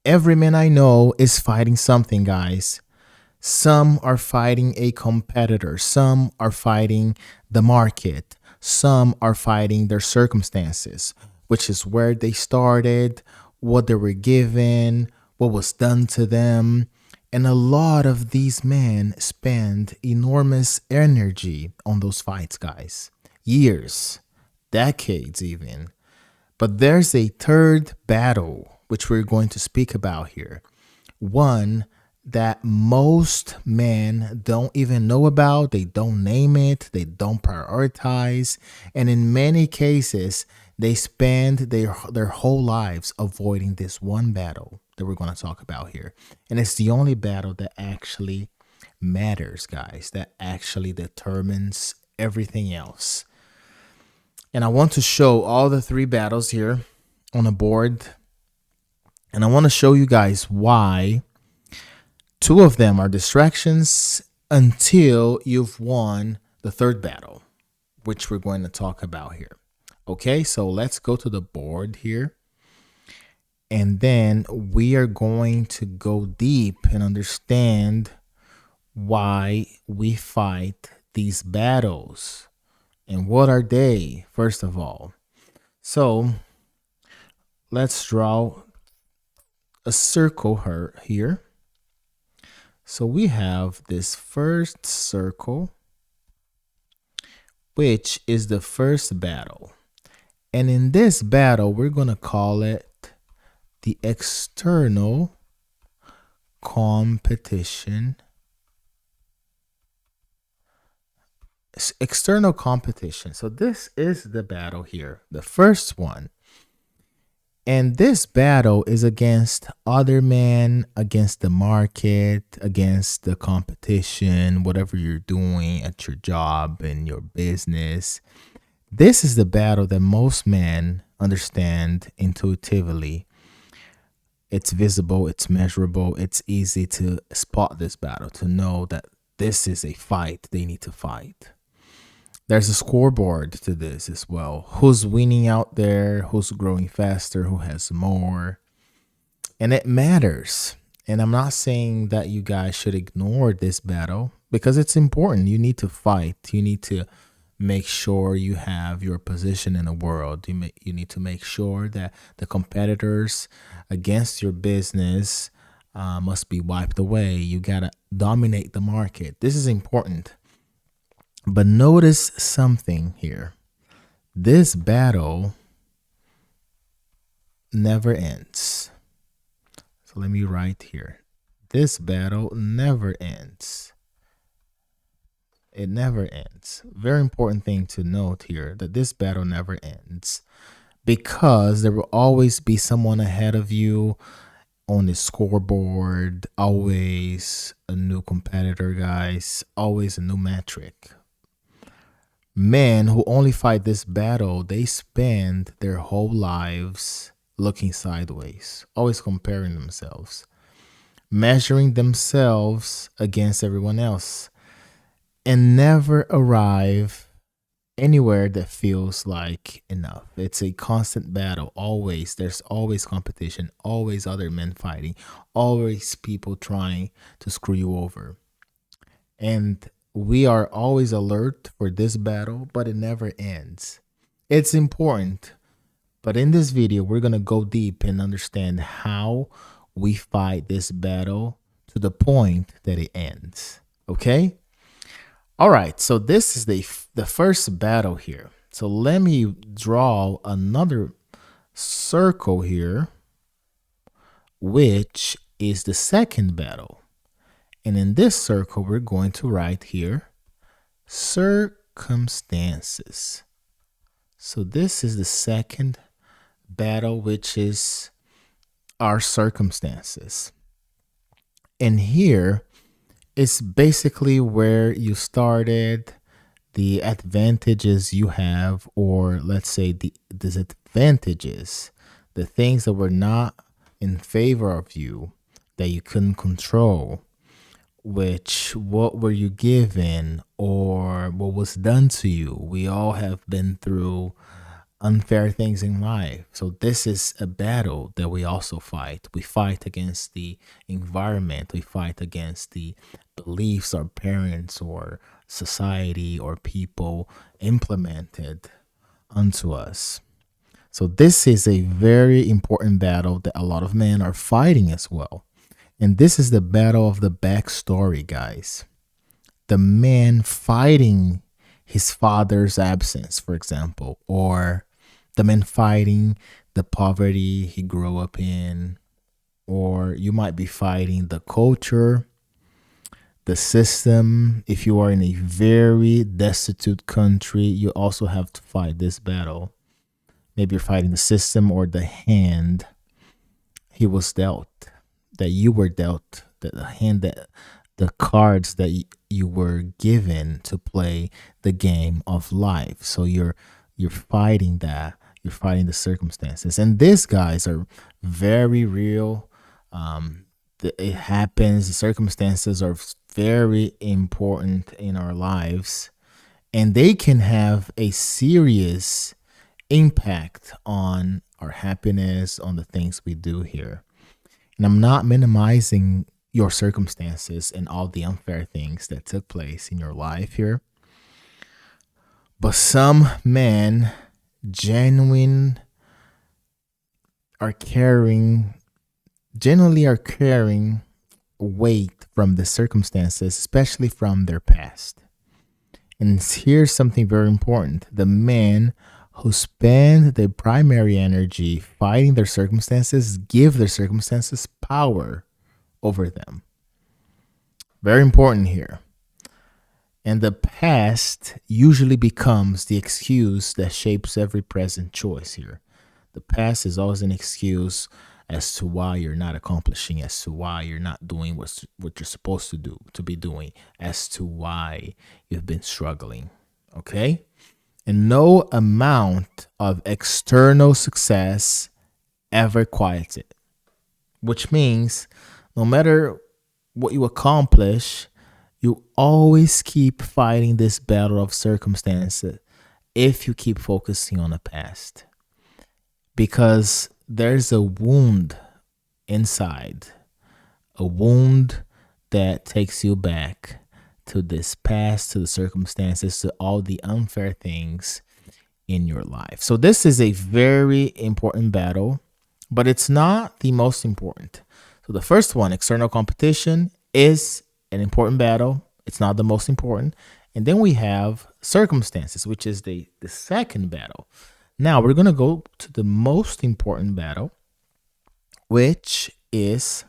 Every man I know is fighting something, guys. Some are fighting a competitor, some are fighting the market, some are fighting their circumstances, which is where they started, what they were given, what was done to them. And a lot of these men spend enormous energy on those fights, guys. Years, decades, even. But there's a third battle, which we're going to speak about here. One that most men don't even know about, they don't name it, they don't prioritize, and in many cases, they spend their whole lives avoiding this one battle that we're going to talk about here. And it's the only battle that actually matters, guys, that actually determines everything else. And I want to show all the three battles here on a board. And I want to show you guys why two of them are distractions until you've won the third battle, which we're going to talk about here. Okay, so let's go to the board here. And then we are going to go deep and understand why we fight these battles. And what are they, first of all? So let's draw a circle here. So we have this first circle, which is the first battle. And in this battle, we're going to call it the external competition. External competition. So this is the battle here, the first one. And this battle is against other men, against the market, against the competition, whatever you're doing at your job and your business. This is the battle that most men understand intuitively. It's visible, it's measurable, it's easy to spot this battle, to know that this is a fight they need to fight. There's a scoreboard to this as well. Who's winning out there? Who's growing faster? Who has more? And it matters. And I'm not saying that you guys should ignore this battle because it's important. You need to fight. You need to make sure you have your position in the world. You need to make sure that the competitors against your business must be wiped away. You got to dominate the market. This is important. But notice something here. This battle never ends. So let me write here. This battle never ends. It never ends. Very important thing to note here, that this battle never ends, because there will always be someone ahead of you on the scoreboard. Always a new competitor, guys. Always a new metric. Men who only fight this battle, they spend their whole lives looking sideways, always comparing themselves, measuring themselves against everyone else, and never arrive anywhere that feels like enough. It's a constant battle. Always, there's always competition, always other men fighting, always people trying to screw you over. And we are always alert for this battle, but it never ends. It's important. But in this video, we're going to go deep and understand how we fight this battle to the point that it ends. Okay? All right. So this is the first battle here. So let me draw another circle here, which is the second battle. And in this circle, we're going to write here circumstances. So this is the second battle, which is our circumstances. And here is basically where you started, the advantages you have, or let's say the disadvantages, the things that were not in favor of you, that you couldn't control. Which, what were you given, or what was done to you? We all have been through unfair things in life. So this is a battle that we also fight. We fight against the environment. We fight against the beliefs our parents or society or people implemented onto us. So this is a very important battle that a lot of men are fighting as well. And this is the battle of the backstory, guys. The man fighting his father's absence, for example, or the man fighting the poverty he grew up in, or you might be fighting the culture, the system. If you are in a very destitute country, you also have to fight this battle. Maybe you're fighting the system or the hand he was dealt, that you were dealt, the hand that the cards that you were given to play the game of life. So you're fighting that. You're fighting the circumstances, and these guys are very real. It happens. The circumstances are very important in our lives, and they can have a serious impact on our happiness, on the things we do here. And I'm not minimizing your circumstances and all the unfair things that took place in your life here. But some men genuine are carrying generally are carrying weight from the circumstances, especially from their past. And here's something very important. The men who spend their primary energy fighting their circumstances give their circumstances power over them. Very important here. And the past usually becomes the excuse that shapes every present choice here. The past is always an excuse as to why you're not accomplishing, as to why you're not doing what you're supposed to do, to be doing, as to why you've been struggling. Okay? And no amount of external success ever quiets it, which means no matter what you accomplish, you always keep fighting this battle of circumstances if you keep focusing on the past. Because there's a wound inside, a wound that takes you back to this past, to the circumstances, to all the unfair things in your life. So, this is a very important battle, but it's not the most important. So, the first one, external competition, is an important battle. It's not the most important. And then we have circumstances, which is the second battle. Now we're going to go to the most important battle, which is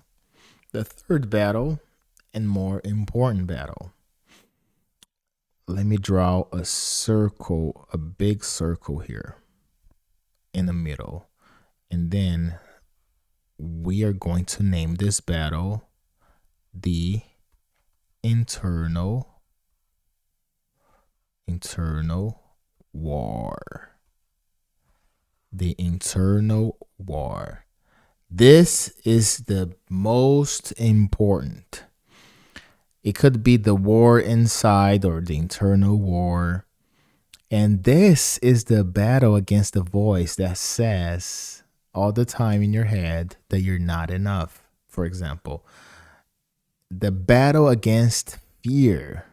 the third battle and more important battle. Let me draw a circle, a big circle here in the middle. And then we are going to name this battle the internal war. The internal war. This is the most important. It could be the war inside or the internal war. And this is the battle against the voice that says all the time in your head that you're not enough. For example, the battle against fear,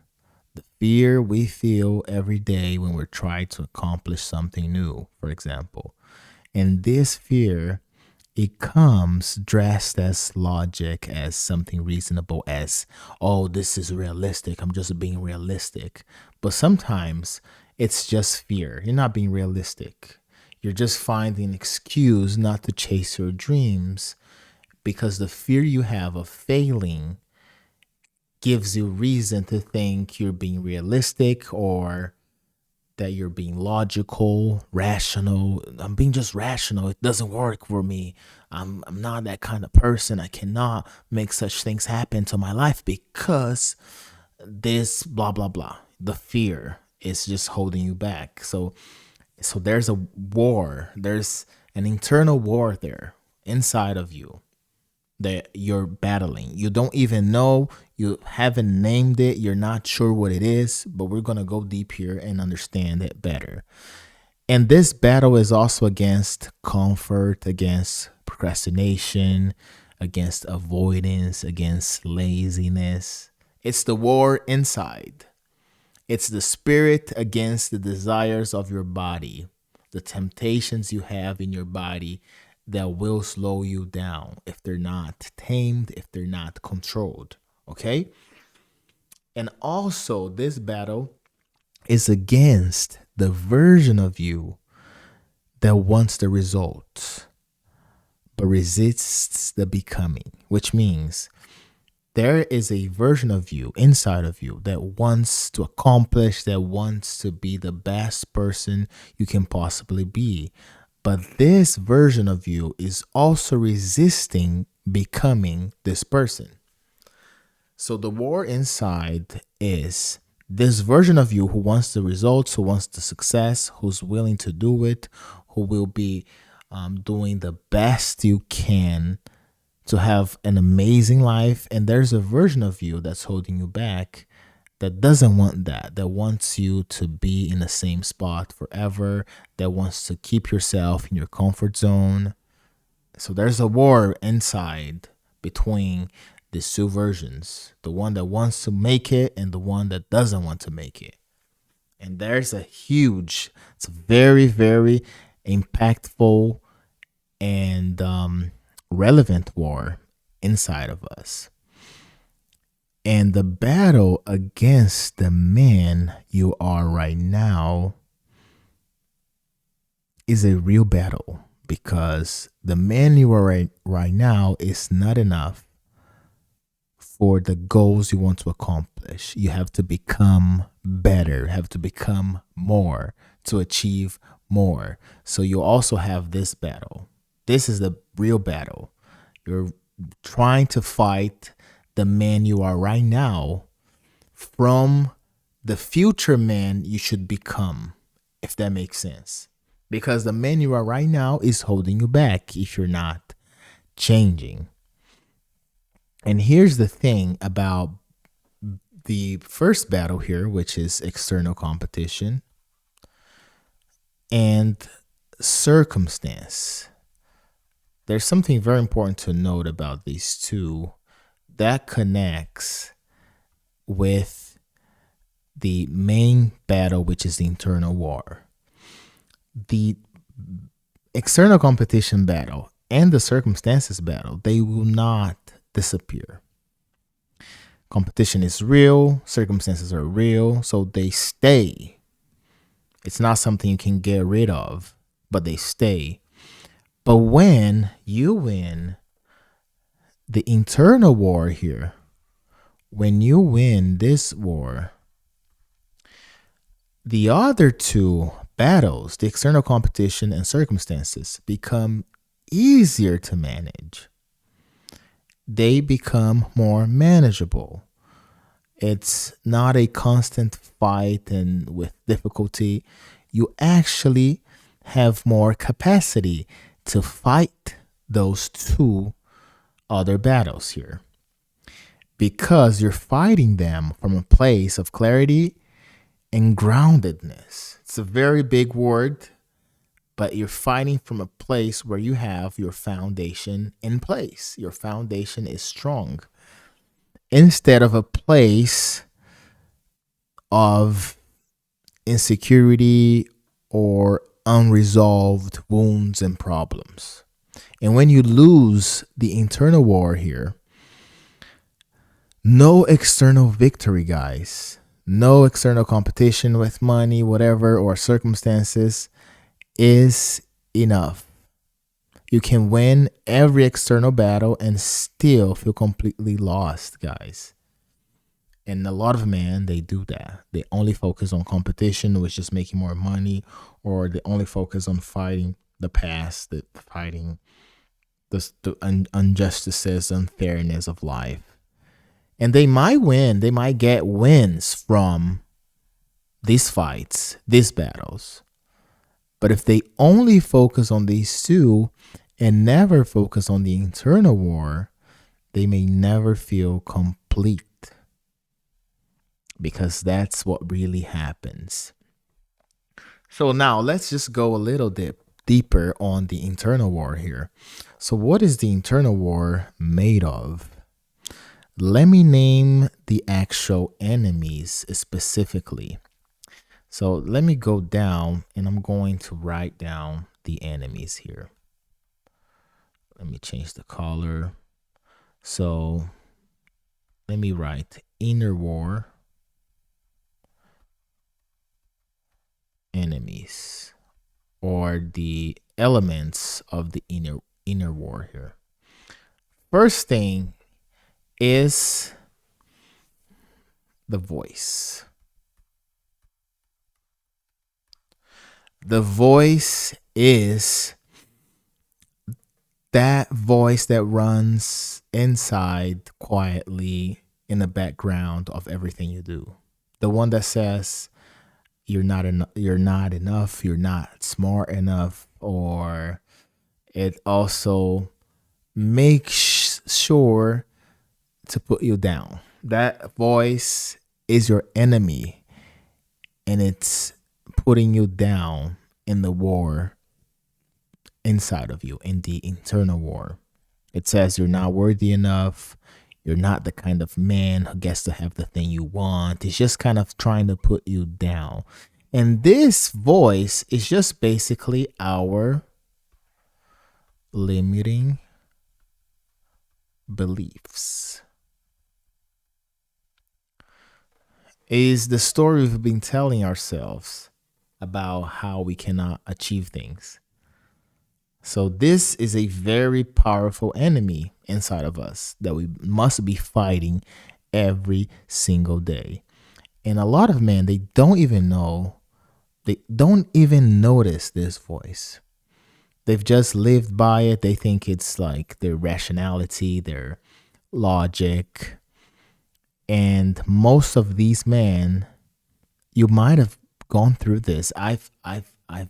the fear we feel every day when we're trying to accomplish something new, for example. And this fear, it comes dressed as logic, as something reasonable, as, oh, this is realistic. I'm just being realistic. But sometimes it's just fear. You're not being realistic. You're just finding an excuse not to chase your dreams because the fear you have of failing gives you reason to think you're being realistic or that you're being logical, rational. I'm being just rational. It doesn't work for me. I'm not that kind of person. I cannot make such things happen to my life because this blah blah blah. The fear is just holding you back. So there's a war. There's an internal war there inside of you that you're battling. You don't even know, you haven't named it, you're not sure what it is, but we're going to go deep here and understand it better. And this battle is also against comfort, against procrastination, against avoidance, against laziness. It's the war inside. It's the spirit against the desires of your body, the temptations you have in your body that will slow you down if they're not tamed, if they're not controlled. Okay? And also, this battle is against the version of you that wants the results but resists the becoming, which means there is a version of you inside of you that wants to accomplish, that wants to be the best person you can possibly be. But this version of you is also resisting becoming this person. So the war inside is this version of you who wants the results, who wants the success, who's willing to do it, who will be doing the best you can to have an amazing life. And there's a version of you that's holding you back, that doesn't want that wants you to be in the same spot forever, that wants to keep yourself in your comfort zone. So there's a war inside between these two versions, the one that wants to make it and the one that doesn't want to make it. And there's it's a very, very impactful and relevant war inside of us. And the battle against the man you are right now is a real battle, because the man you are right now is not enough for the goals you want to accomplish. You have to become better, have to become more to achieve more. So you also have this battle. This is the real battle. You're trying to fight the man you are right now from the future man you should become, if that makes sense. Because the man you are right now is holding you back if you're not changing. And here's the thing about the first battle here, which is external competition and circumstance. There's something very important to note about these two that connects with the main battle, which is the internal war. The external competition battle and the circumstances battle, they will not disappear. Competition is real, circumstances are real, so they stay. It's not something you can get rid of, but they stay. But when you win the internal war here, when you win this war, the other two battles, the external competition and circumstances, become easier to manage. They become more manageable. It's not a constant fight and with difficulty. You actually have more capacity to fight those two other battles here, because you're fighting them from a place of clarity and groundedness. It's a very big word, but you're fighting from a place where you have your foundation in place. Your foundation is strong, instead of a place of insecurity or unresolved wounds and problems. And when you lose the internal war here, no external victory, guys, no external competition with money, whatever, or circumstances is enough. You can win every external battle and still feel completely lost, guys. And a lot of men, they do that. They only focus on competition, which is making more money, or they only focus on fighting the past, fighting the injustices, unfairness of life. And they might win. They might get wins from these fights, these battles. But if they only focus on these two and never focus on the internal war, they may never feel complete. Because that's what really happens. So now let's just go a little dip deeper on the internal war here. So what is the internal war made of? Let me name the actual enemies specifically. So let me go down and I'm going to write down the enemies here. Let me change the color. So let me write inner war enemies, or the elements of the inner war here. First thing is the voice. The voice is that voice that runs inside quietly in the background of everything you do. The one that says you're not enough, you're not smart enough, or it also makes sure to put you down. That voice is your enemy, and it's putting you down in the war inside of you, in the internal war. It says you're not worthy enough. You're not the kind of man who gets to have the thing you want. It's just kind of trying to put you down. And this voice is just basically our limiting beliefs. Is the story we've been telling ourselves about how we cannot achieve things. So this is a very powerful enemy inside of us that we must be fighting every single day. And a lot of men, they don't even notice this voice. They've just lived by it. They think it's like their rationality, their logic. And most of these men, you might have gone through this. I've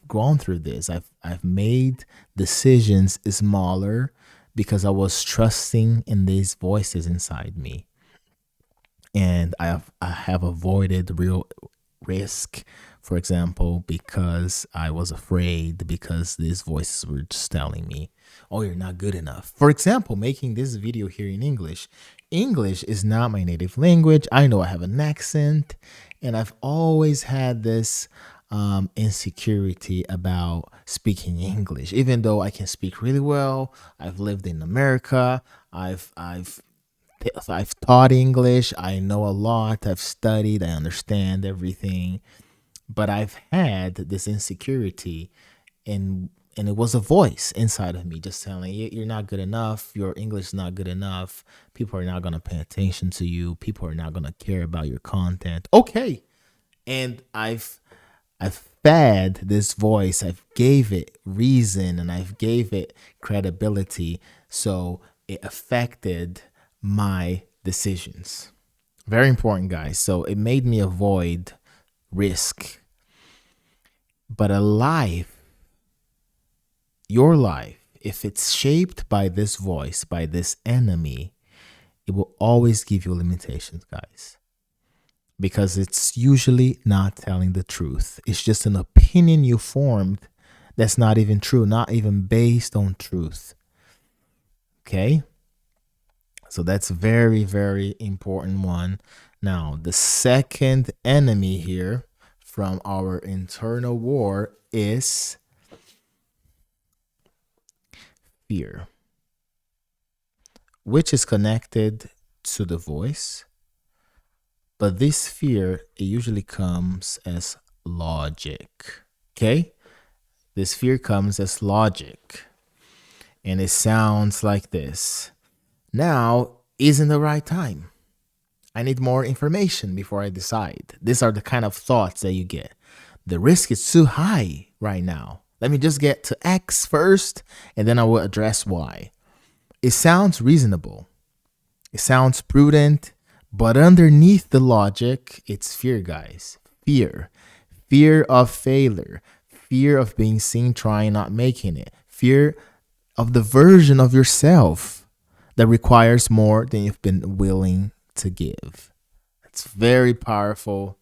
gone through this. I've made decisions smaller because I was trusting in these voices inside me. And I have avoided real risk, for example, because I was afraid, because these voices were just telling me, oh, you're not good enough. For example, making this video here in English. English is not my native language. I know I have an accent, and I've always had this insecurity about speaking English, even though I can speak really well. I've lived in America. I've taught English. I know a lot. I've studied. I understand everything. But I've had this insecurity, and it was a voice inside of me just telling you, you're not good enough. Your English is not good enough. People are not going to pay attention to you. People are not going to care about your content. Okay. And I've fed this voice. I've gave it reason, and I've gave it credibility. So it affected my decisions. Very important, guys. So it made me avoid risk. But your life, if it's shaped by this voice, by this enemy, it will always give you limitations, guys. Because it's usually not telling the truth. It's just an opinion you formed that's not even true, not even based on truth. Okay? So that's very, very important one. Now, the second enemy here from our internal war is fear, which is connected to the voice. But this fear, it usually comes as logic. Okay? This fear comes as logic. And it sounds like this. Now isn't the right time. I need more information before I decide. These are the kind of thoughts that you get. The risk is too high right now. Let me just get to X first, and then I will address Y. It sounds reasonable. It sounds prudent, but underneath the logic, it's fear, guys. Fear. Fear of failure. Fear of being seen trying, not making it. Fear of the version of yourself that requires more than you've been willing to give. It's very powerful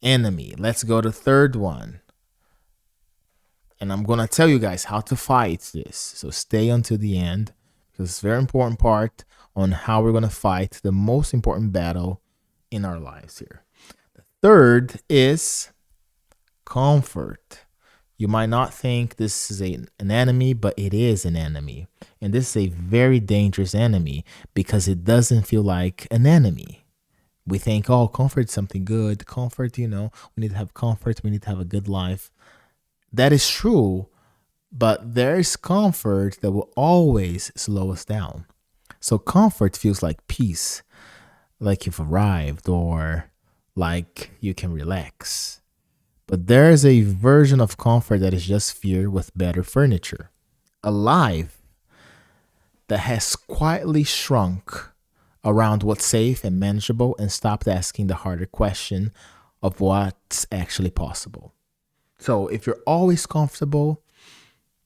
enemy. Let's go to third one. And I'm going to tell you guys how to fight this. So stay until the end because it's a very important part on how we're going to fight the most important battle in our lives here. Third is comfort. You might not think this is an enemy, but it is an enemy. And this is a very dangerous enemy because it doesn't feel like an enemy. We think, oh, comfort is something good. Comfort, we need to have comfort. We need to have a good life. That is true, but there is comfort that will always slow us down. So comfort feels like peace, like you've arrived or like you can relax. But there is a version of comfort that is just fear with better furniture. A life that has quietly shrunk around what's safe and manageable and stopped asking the harder question of what's actually possible. So if you're always comfortable,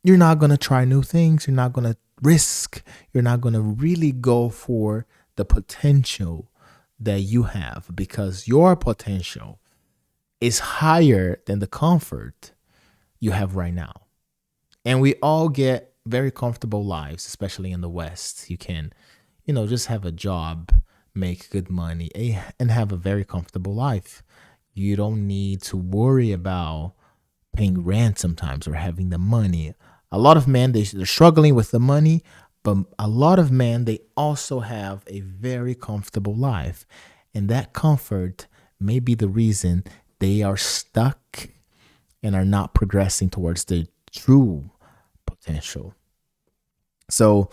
you're not going to try new things. You're not going to risk. You're not going to really go for the potential that you have because your potential is higher than the comfort you have right now. And we all get very comfortable lives, especially in the West. You can, just have a job, make good money, and have a very comfortable life. You don't need to worry about paying rent sometimes or having the money. A lot of men, they're struggling with the money, but a lot of men, they also have a very comfortable life. And that comfort may be the reason they are stuck and are not progressing towards the true potential. So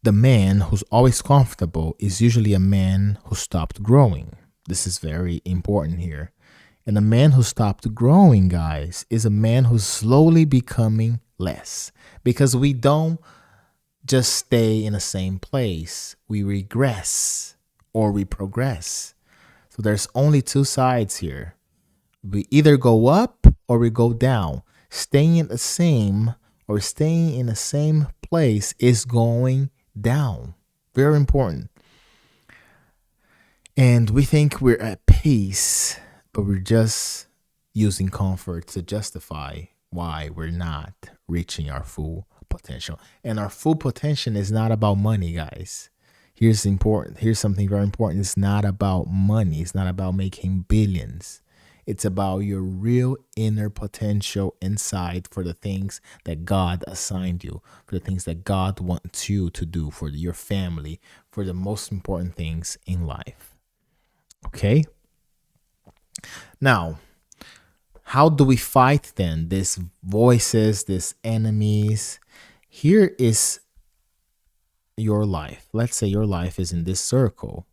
the man who's always comfortable is usually a man who stopped growing. This is very important here. And a man who stopped growing, guys, is a man who's slowly becoming less because we don't just stay in the same place. We regress or we progress. So there's only two sides here. We either go up or we go down. Staying in the same or staying in the same place is going down. Very important. And we think we're at peace, but we're just using comfort to justify why we're not reaching our full potential. And our full potential is not about money, guys. Here's something very important. It's not about money. It's not about making billions. It's about your real inner potential inside for the things that God assigned you, for the things that God wants you to do for your family, for the most important things in life. Okay? Now, how do we fight then these voices, these enemies? Here is your life. Let's say your life is in this circle.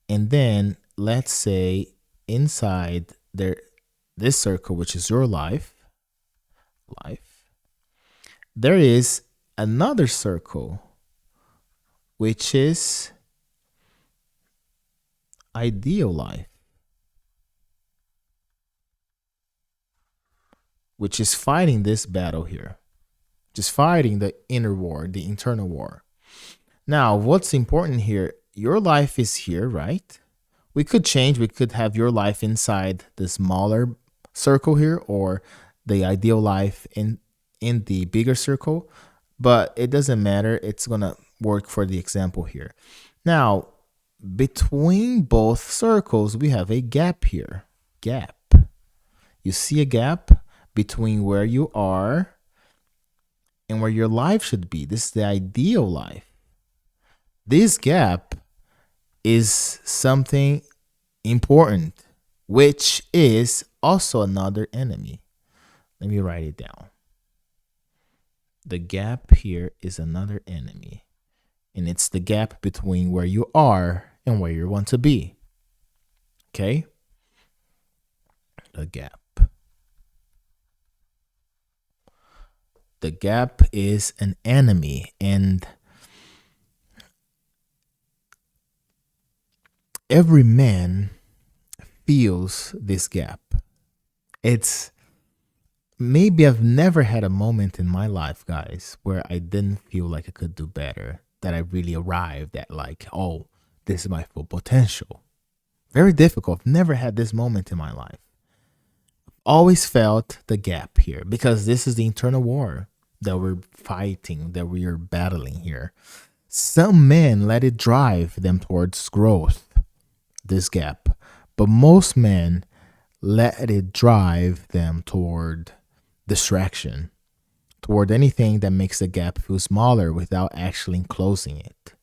And then let's say inside this circle, which is your life, there is another circle, which is ideal life, which is fighting this battle here, just fighting the inner war, the internal war. Now, what's important here? Your life is here, right? We could change. We could have your life inside the smaller circle here or the ideal life in the bigger circle, but it doesn't matter. It's going to work for the example here. Now, between both circles, we have a gap here. Gap. You see a gap between where you are and where your life should be. This is the ideal life. This gap is something important, which is also another enemy. Let me write it down. The gap here is another enemy, and it's the gap between where you are and where you want to be. Okay? The gap. The gap is an enemy, and every man feels this gap. It's maybe I've never had a moment in my life, guys, where I didn't feel like I could do better, that I really arrived at like, oh, this is my full potential. Very difficult. I've never had this moment in my life. always felt the gap here because this is the internal war that we're fighting, that we are battling here. Some men let it drive them towards growth, this gap, but most men let it drive them toward distraction, toward anything that makes the gap feel smaller without actually closing it.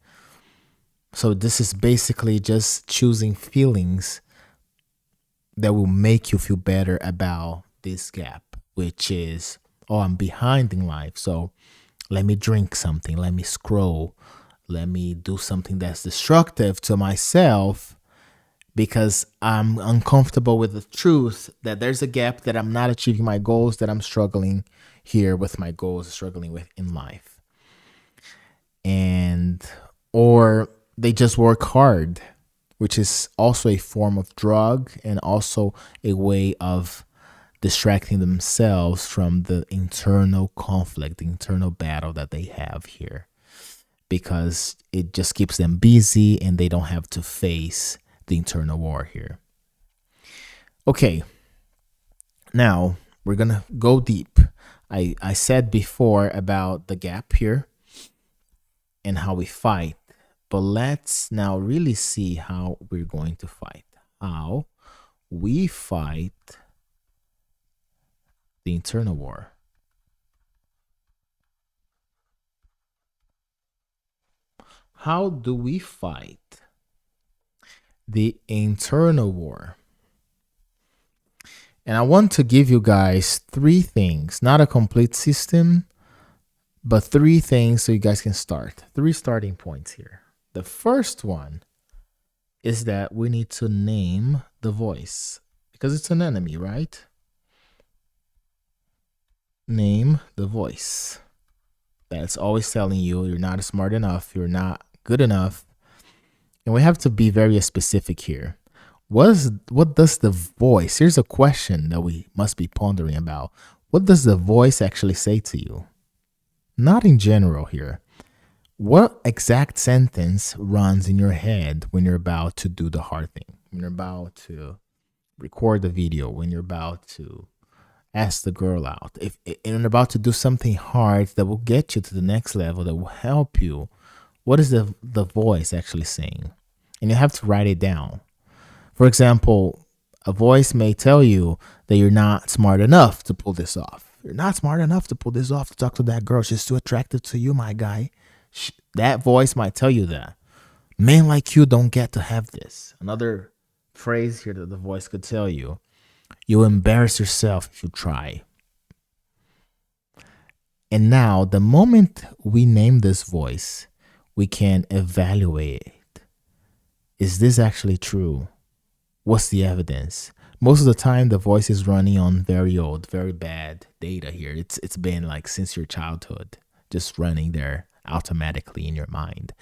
So this is basically just choosing feelings that will make you feel better about this gap, which is, oh, I'm behind in life. So let me drink something, let me scroll, let me do something that's destructive to myself because I'm uncomfortable with the truth that there's a gap, that I'm not achieving my goals, that I'm struggling here with my goals, struggling with in life. And, or they just work hard, which is also a form of drug and also a way of distracting themselves from the internal conflict, the internal battle that they have here, because it just keeps them busy and they don't have to face the internal war here. Okay, now we're gonna go deep. I said before about the gap here and how we fight, but let's now really see how we're going to fight. How we fight the internal war. How do we fight the internal war? And I want to give you guys three things, not a complete system, but three things so you guys can start. Three starting points here. The first one is that we need to name the voice because it's an enemy, right? Name the voice that's always telling you you're not smart enough, you're not good enough. And we have to be very specific here. What does the voice? Here's a question that we must be pondering about. What does the voice actually say to you? Not in general here. What exact sentence runs in your head when you're about to do the hard thing? When you're about to record the video, when you're about to ask the girl out, if and you're about to do something hard that will get you to the next level, that will help you, what is the voice actually saying? And you have to write it down. For example, a voice may tell you that you're not smart enough to pull this off. You're not smart enough to pull this off, to talk to that girl. She's too attractive to you, my guy. That voice might tell you that. Men like you don't get to have this. Another phrase here that the voice could tell you: you embarrass yourself if you try. And now, the moment we name this voice, we can evaluate. Is this actually true? What's the evidence? Most of the time, the voice is running on very old, very bad data here. It's been like since your childhood, just running there automatically in your mind.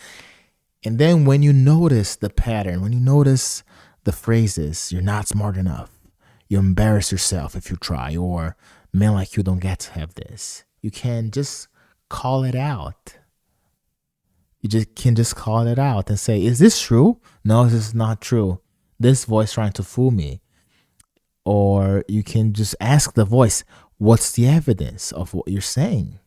And then when you notice the pattern, when you notice the phrases, you're not smart enough, you embarrass yourself if you try, or men like you don't get to have this, you can just call it out. You can just call it out and say, is this true? No, this is not true. This voice trying to fool me. Or you can just ask the voice, what's the evidence of what you're saying?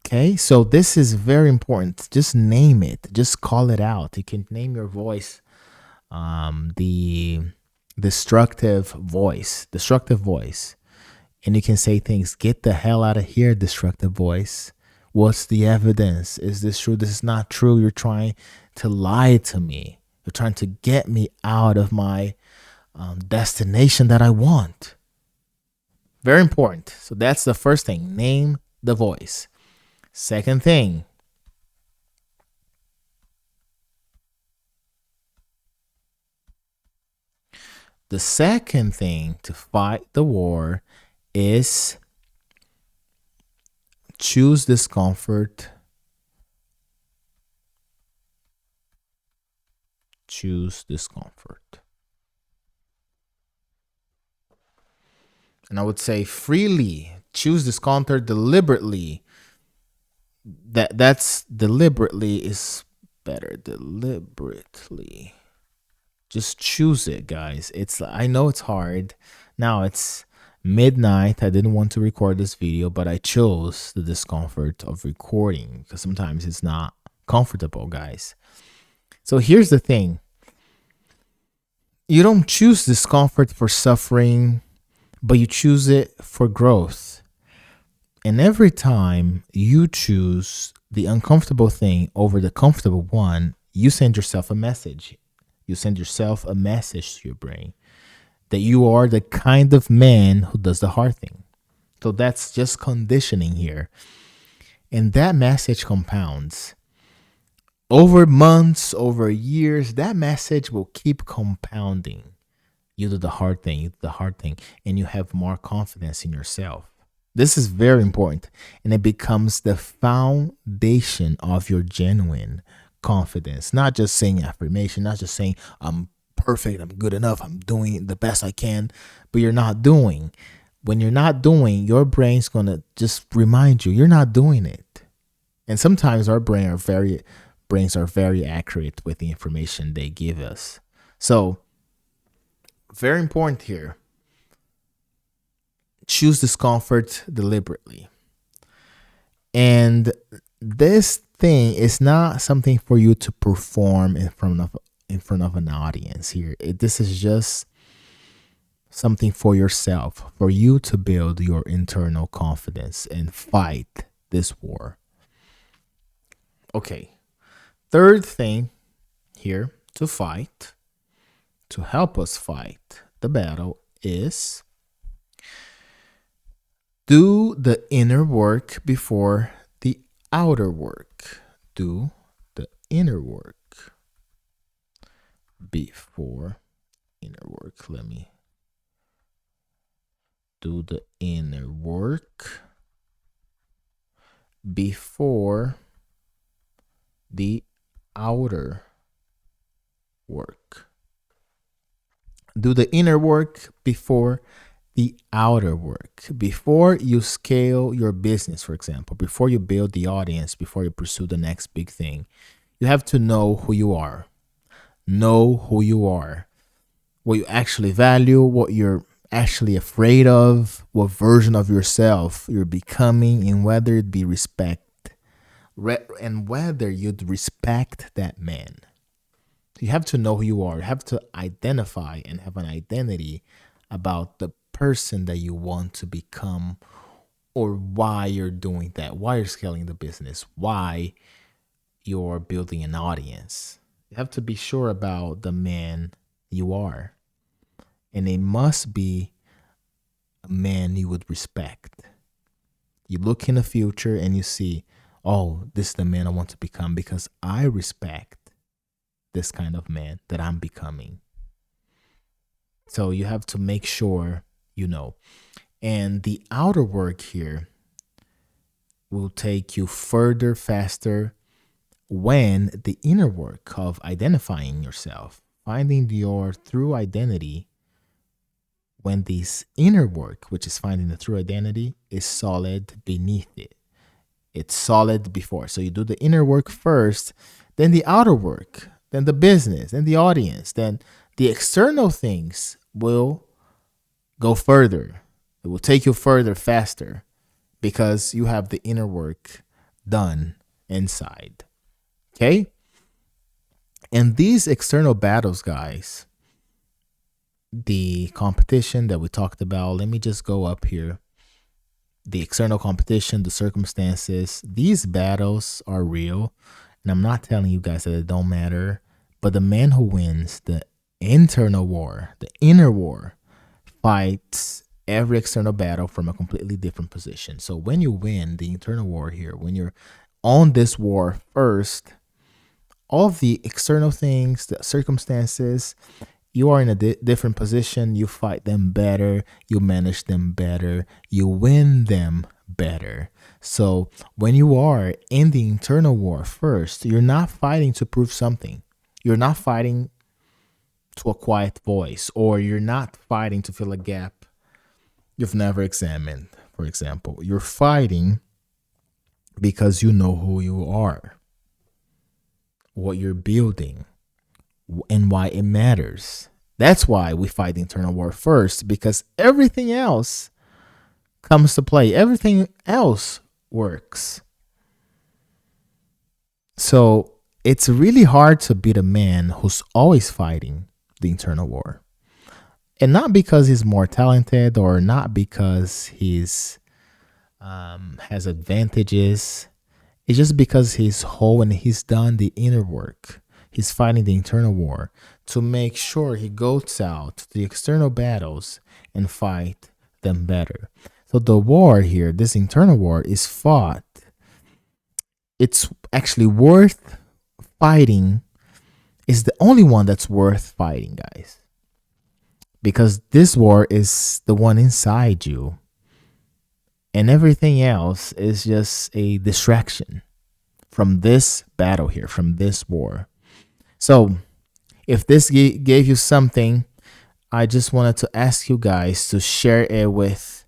Okay, so this is very important. Just name it. Just call it out. You can name your voice the destructive voice. And you can say things, get the hell out of here, destructive voice. What's the evidence? Is this true? This is not true. You're trying to lie to me. You're trying to get me out of my destination that I want. Very important. So that's the first thing. Name the voice. Second thing, the second thing to fight the war is choose discomfort. Choose discomfort. And I would say freely. Choose discomfort deliberately. That's deliberately is better. Deliberately. Just choose it, guys. I know it's hard. Now it's midnight. I didn't want to record this video, but I chose the discomfort of recording because sometimes it's not comfortable, guys. So here's the thing. You don't choose discomfort for suffering, but you choose it for growth. And every time you choose the uncomfortable thing over the comfortable one, you send yourself a message. You send yourself a message to your brain that you are the kind of man who does the hard thing. So that's just conditioning here. And that message compounds. Over months, over years, that message will keep compounding. You do the hard thing, and you have more confidence in yourself. This is very important, and it becomes the foundation of your genuine confidence. Not just saying affirmation, not just saying I'm perfect, I'm good enough, I'm doing the best I can, but you're not doing. When you're not doing, your brain's going to just remind you you're not doing it. And sometimes our brains are very accurate with the information they give us. So, very important here. Choose discomfort deliberately. And this thing is not something for you to perform in front of an audience here. This is just something for yourself, for you to build your internal confidence and fight this war. Okay. Third thing here to fight, to help us fight the battle, is do the inner work before the outer work. Do the inner work before inner work. Let me do the inner work before the outer work. Do the inner work before the outer work. Before you scale your business, for example, before you build the audience, before you pursue the next big thing, you have to know who you are. Know who you are. What you actually value, what you're actually afraid of, what version of yourself you're becoming, and whether it be respect, and whether you'd respect that man. You have to know who you are. You have to identify and have an identity about the person that you want to become, or why you're doing that, why you're scaling the business, why you're building an audience. You have to be sure about the man you are. And it must be a man you would respect. You look in the future and you see, oh, this is the man I want to become because I respect this kind of man that I'm becoming. So you have to make sure you know. And the outer work here will take you further, faster, when the inner work of identifying yourself, finding your true identity, when this inner work, which is finding the true identity, is solid beneath it. It's solid before. So you do the inner work first, then the outer work, then the business, then the audience, then the external things will go further. It will take you further, faster, because you have the inner work done inside. Okay? And these external battles, guys, the competition that we talked about, let me just go up here. The external competition, the circumstances, these battles are real. And I'm not telling you guys that it don't matter. But the man who wins the internal war, the inner war, fights every external battle from a completely different position. So when you win the internal war here, when you're on this war first, all of the external things, the circumstances, you are in a different position. You fight them better. You manage them better. You win them better. So when you are in the internal war first, you're not fighting to prove something. You're not fighting to a quiet voice, or you're not fighting to fill a gap you've never examined, for example. You're fighting because you know who you are, what you're building, and why it matters. That's why we fight the internal war first, because everything else comes to play. Everything else works. So it's really hard to beat a man who's always fighting the internal war. And not because he's more talented or not because he's has advantages. It's just because he's whole and he's done the inner work. He's fighting the internal war to make sure he goes out to the external battles and fight them better. So the war here, this internal war, is fought. It's actually worth fighting. Is the only one that's worth fighting, guys. Because this war is the one inside you. And everything else is just a distraction from this battle here, from this war. So if this gave you something, I just wanted to ask you guys to share it with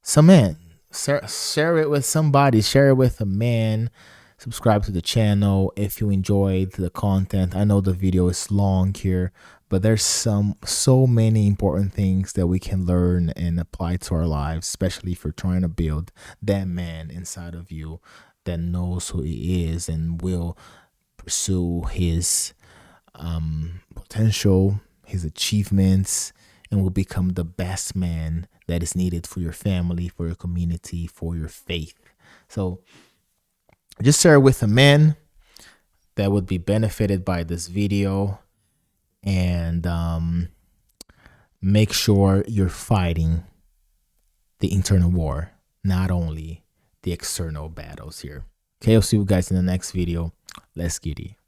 some man. Share it with somebody. Share it with a man. Subscribe to the channel if you enjoyed the content. I know the video is long here, but there's so many important things that we can learn and apply to our lives, especially if you're trying to build that man inside of you that knows who he is and will pursue his potential, his achievements, and will become the best man that is needed for your family, for your community, for your faith. So just share it with a man that would be benefited by this video, and make sure you're fighting the internal war, not only the external battles here. Okay, I'll see you guys in the next video. Let's get it.